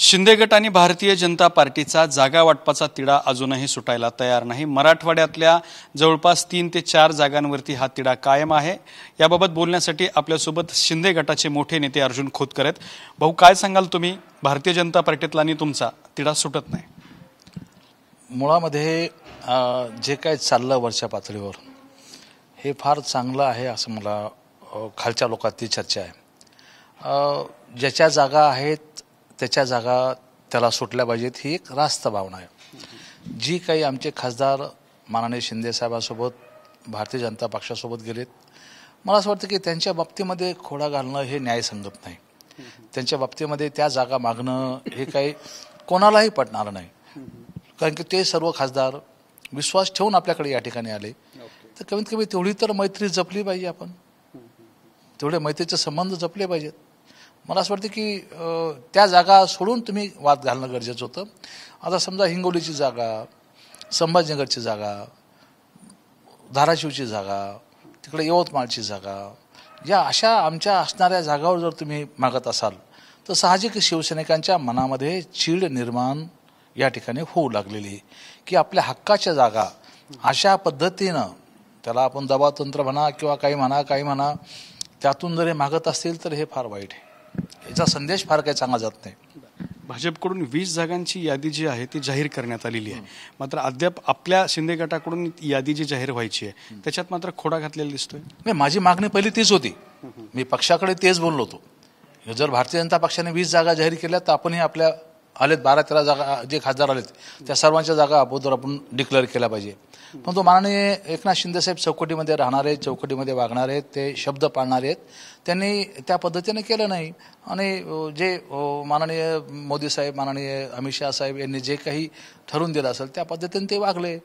शिंदे गट आणि भारतीय जनता पार्टीचा जागा वाटपाचा तिढा अजूनही सुटायला तयार नाही। मराठवाड्यातल्या जवळपास 3 ते 4 जागांवरती हा तिढा कायम आहे। याबाबत बोलण्यासाठी आपल्यासोबत शिंदे गटाचे मोठे नेते अर्जुन खोतकर आहेत। भाऊ, काय सांगाल तुम्ही? भारतीय जनता पार्टीतला आणि तुमचा तिढा सुटत नाही। मुळामध्ये जे काही चाललं वरच्या पातळीवर हे फार चांगलं आहे असं मला खालच्या लोकांची चर्चा आहे। ज्याच्या जागा आहेत त्याच्या जागा त्याला सुटल्या पाहिजेत ही एक रास्त भावना आहे। जी काही आमचे खासदार माननीय शिंदे साहेबांसोबत भारतीय जनता पक्षासोबत गेलेत, मला असं वाटतं की त्यांच्या बाबतीमध्ये खोडा घालणं हे न्यायसंगत नाही। त्यांच्या बाबतीमध्ये त्या जागा मागणं हे काही कोणालाही पटणार नाही, कारण की ते सर्व खासदार विश्वास ठेवून आपल्याकडे या ठिकाणी आले। तर कमीत कमी तेवढी तर मैत्री जपली पाहिजे, आपण तेवढे मैत्रीचे संबंध जपले पाहिजेत। मला असं वाटतं की त्या जागा सोडून तुम्ही वाद घालणं गरजेचं होतं। आता समजा हिंगोलीची जागा, संभाजीनगरची जागा, धाराशिवची जागा, तिकडे यवतमाळची जागा, या अशा आमच्या असणाऱ्या जागावर जर तुम्ही मागत असाल तर साहजिक शिवसैनिकांच्या मनामध्ये चीड निर्माण या ठिकाणी होऊ लागलेली आहे की आपल्या हक्काच्या जागा अशा पद्धतीनं, त्याला आपण दबावतंत्र म्हणा किंवा काही म्हणा, त्यातून जर हे मागत असतील तर हे फार वाईट आहे। याचा संदेश फार काही चांगला जात नाही। भाजपकडून 20 जागांची यादी जी आहे ती जाहीर करण्यात आलेली आहे, मात्र अद्याप आपल्या शिंदे गटाकडून यादी जी जाहीर व्हायची आहे त्याच्यात मात्र खोडा घातलेला दिसतोय। नाही, माझी मागणी पहिली तीच होती, मी पक्षाकडे तेच बोललो होतो। जर भारतीय जनता पक्षाने 20 जागा जाहीर केल्या तर आपणही आपल्या आलेत 12-13 जागा जे खासदार आलेत त्या सर्वांच्या जागा अगोदर आपण डिक्लेअर केल्या पाहिजे। पण तो माननीय एकनाथ शिंदे साहेब चौकटीमध्ये राहणारे, चौकटीमध्ये वागणारे, ते शब्द पाळणारे आहेत, त्यांनी त्या पद्धतीने केलं नाही। आणि जे माननीय मोदी साहेब, माननीय अमित शाह साहेब यांनी जे काही ठरवून दिलं असेल त्या पद्धतीने ते वागले।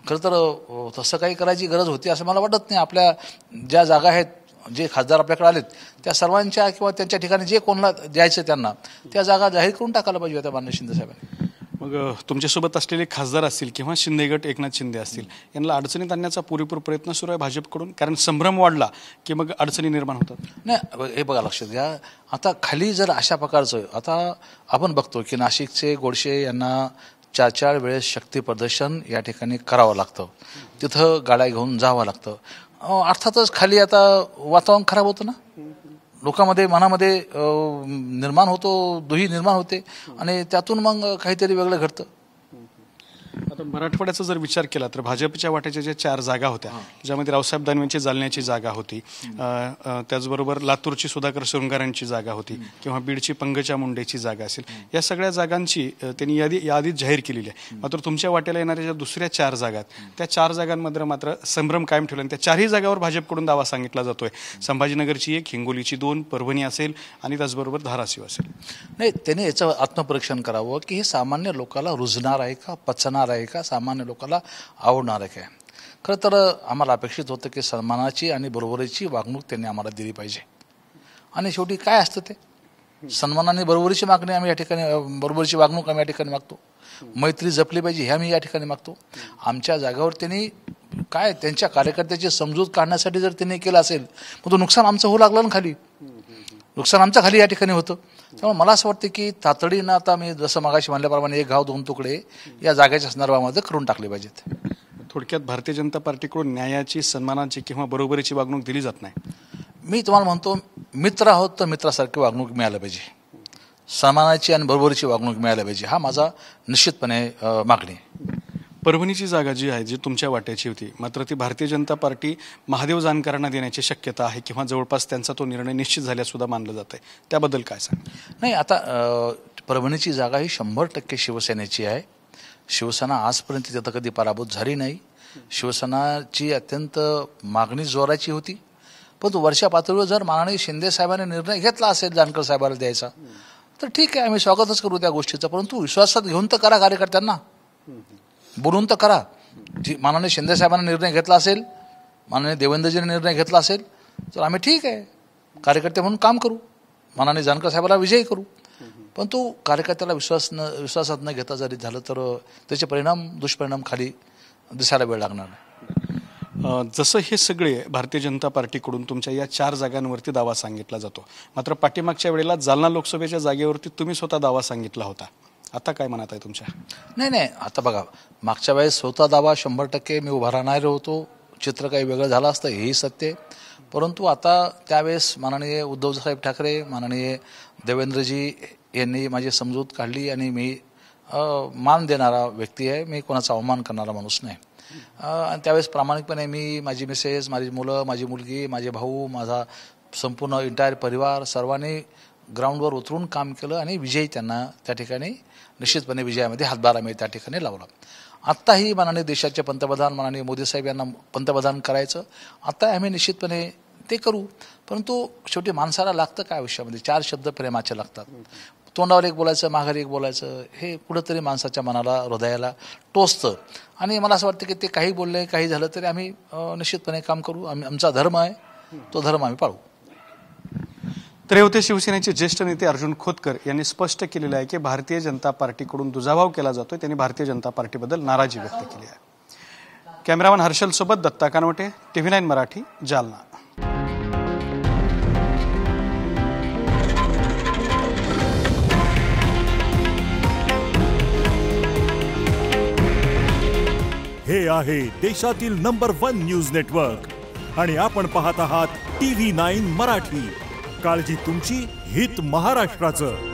खरं तर तसं काही करायची गरज होती असं मला वाटत नाही। आपल्या ज्या जागा आहेत, जे खासदार आपल्याकडे आलेत त्या सर्वांच्या किंवा त्यांच्या ठिकाणी जे कोणाला द्यायचं त्यांना त्या जागा जाहीर करून टाकायला पाहिजे होत्या माननीय शिंदे साहेबांनी। मग तुमच्यासोबत असलेले खासदार असतील किंवा शिंदे गट एकनाथ शिंदे असतील, यांना अडचणीत आणण्याचा पुरेपूर प्रयत्न सुरू आहे भाजपकडून, कारण संभ्रम वाढला की मग अडचणी निर्माण होतात। नाही, हे बघा, लक्षात घ्या, आता खाली जर अशा प्रकारचं, आता आपण बघतो की नाशिकचे गोडसे यांना 4-4 वेळेस शक्ती प्रदर्शन या ठिकाणी करावं लागतं, तिथं गाड्या घेऊन जावं लागतं। अर्थातच खाली आता वातावरण खराब होतं ना, लोकांमध्ये मनामध्ये निर्माण होतो, दुही निर्माण होते आणि त्यातून मग काहीतरी वेगळं घडतं। आता मराठवाड्याचा जर विचार केला तर भाजपच्या वाट्याच्या ज्या 4 जागा होत्या ज्यामध्ये रावसाहेब दानवेंची जालन्याची जागा होती, त्याचबरोबर लातूरची सुधाकर शृंगारांची जागा होती किंवा बीडची पंकजा मुंडेची जागा असेल, या सगळ्या जागांची त्यांनी यादी जाहीर केलेली आहे। मात्र तुमच्या वाट्याला येणाऱ्या ज्या दुसऱ्या 4 जागा आहेत त्या 4 जागांमध्ये मात्र संभ्रम कायम ठेवला आणि त्या 4ही जागावर भाजपकडून दावा सांगितला जातोय। संभाजीनगरची 1, हिंगोलीची 2, परभणी असेल आणि त्याचबरोबर धाराशिव असेल। नाही, त्यांनी याचं आत्मपरीक्षण करावं की हे सामान्य लोकांना रुजणार आहे का, पचणार आहे का, सामान्य लोकांना आवडणार आहे काय। खरं तर आम्हाला अपेक्षित होतं की सन्मानाची आणि बरोबरीची वागणूक त्यांनी आम्हाला दिली पाहिजे। आणि शेवटी काय असतं ते सन्मानाने बरोबरीची मागणी आम्ही या ठिकाणी, बरोबरीची वागणूक आम्ही या ठिकाणी मागतो, मैत्री जपली पाहिजे हे आम्ही या ठिकाणी मागतो। आमच्या जागावर त्यांनी काय त्यांच्या कार्यकर्त्याची समजूत काढण्यासाठी जर त्यांनी केलं असेल मग तो नुकसान आमचं होऊ लागलं ना, खाली नुकसान आमचं खाली या ठिकाणी होतं। त्यामुळे मला असं वाटतं की तातडीनं आता मी जसं मगाशी म्हणल्याप्रमाणे 1 घाव 2 तुकडे या जागेच्या संदर्भामध्ये करून टाकले पाहिजेत। थोडक्यात भारतीय जनता पार्टीकडून न्यायाची, सन्मानाची किंवा बरोबरीची वागणूक दिली जात नाही। मी तुम्हाला म्हणतो, मित्र आहोत तर मित्रासारखी वागणूक मिळायला पाहिजे, सन्मानाची आणि बरोबरीची वागणूक मिळायला पाहिजे, हा माझा निश्चितपणे मागणी आहे। परभणीची जागा जी आहे जी तुमच्या वाट्याची होती, मात्र ती भारतीय जनता पार्टी महादेव जानकरांना देण्याची शक्यता आहे किंवा जवळपास त्यांचा तो निर्णय निश्चित झाल्यासुद्धा मानलं जात आहे, त्याबद्दल काय सांग? नाही, आता परभणीची जागा ही 100% शिवसेनेची आहे। शिवसेना आजपर्यंत तिथं कधी पराभूत झाली नाही। शिवसेनाची अत्यंत मागणी जोराची होती, पण वरच्या पातळीवर जर माननीय शिंदे साहेबांनी निर्णय घेतला असेल जानकर साहेबांना द्यायचा तर ठीक आहे, आम्ही स्वागतच करू त्या गोष्टीचं, परंतु विश्वासात घेऊन तर करा, कार्यकर्त्यांना बोलून तर करा। जी माननीय शिंदे साहेबांनी निर्णय घेतला असेल, माननीय देवेंद्रजीने निर्णय घेतला असेल तर आम्ही ठीक आहे कार्यकर्ते म्हणून काम करू, माननीय जानकर साहेबांना विजयी करू, पण तो कार्यकर्त्याला विश्वासात न घेता जरी झालं तर त्याचे दुष्परिणाम खाली दिसायला वेळ लागणार नाही। जसं हे सगळे भारतीय जनता पार्टीकडून तुमच्या या 4 जागांवरती दावा सांगितला जातो, मात्र पाठीमागच्या वेळेला जालना लोकसभेच्या जागेवरती तुम्ही स्वतः दावा सांगितला होता. आता काय म्हणत आहे तुमच्या? नाही, आता बघा, मागच्या वेळेस स्वतः दावा 100% मी उभा राहणार होतो. चित्र काही वेगळं झालं असतं, हेही सत्य आहे. परंतु आता त्यावेळेस माननीय उद्धवसाहेब ठाकरे, माननीय देवेंद्रजी यांनी माझी समजूत काढली आणि मी मान देणारा व्यक्ती आहे, मी कोणाचा अवमान करणारा माणूस नाही. आणि त्यावेळेस प्रामाणिकपणे मी, माझी मिसेस, माझी मुलं, माझी मुलगी, माझे भाऊ, माझा संपूर्ण इंटायर परिवार सर्वांनी ग्राउंडवर उतरून काम केलं आणि विजयी त्यांना त्या ठिकाणी निश्चितपणे विजयामध्ये हातभार आम्ही त्या ठिकाणी लावला. आत्ताही माननीय देशाचे पंतप्रधान माननीय मोदी साहेब यांना पंतप्रधान करायचं, आता आम्ही निश्चितपणे ते करू. परंतु शेवटी माणसाला लागतं काय आयुष्यामध्ये? 4 शब्द प्रेमाचे लागतात. तोंडावर एक बोलायचं, माघारी एक बोलायचं, हे कुठंतरी माणसाच्या मनाला, हृदयाला टोचतं. आणि मला असं वाटतं की ते काही बोलले, काही झालं तरी आम्ही निश्चितपणे काम करू. आमचा धर्म आहे, तो धर्म आम्ही पाळू. तर हे होते शिवसेनेचे ज्येष्ठ नेते अर्जुन खोतकर यांनी स्पष्ट केलेलं आहे की भारतीय जनता पार्टीकडून दुजाभाव केला जातोय. त्यांनी भारतीय जनता पार्टीबद्दल नाराजी व्यक्त केली आहे. कॅमेरामन हर्षल सोबत दत्ता कानवटे, TV9 मराठी, जालना. हे आहे देशातील नंबर 1 न्यूज नेटवर्क आणि आपण पाहत आहात TV9 मराठी. काळजी तुमची, हित महाराष्ट्राचं.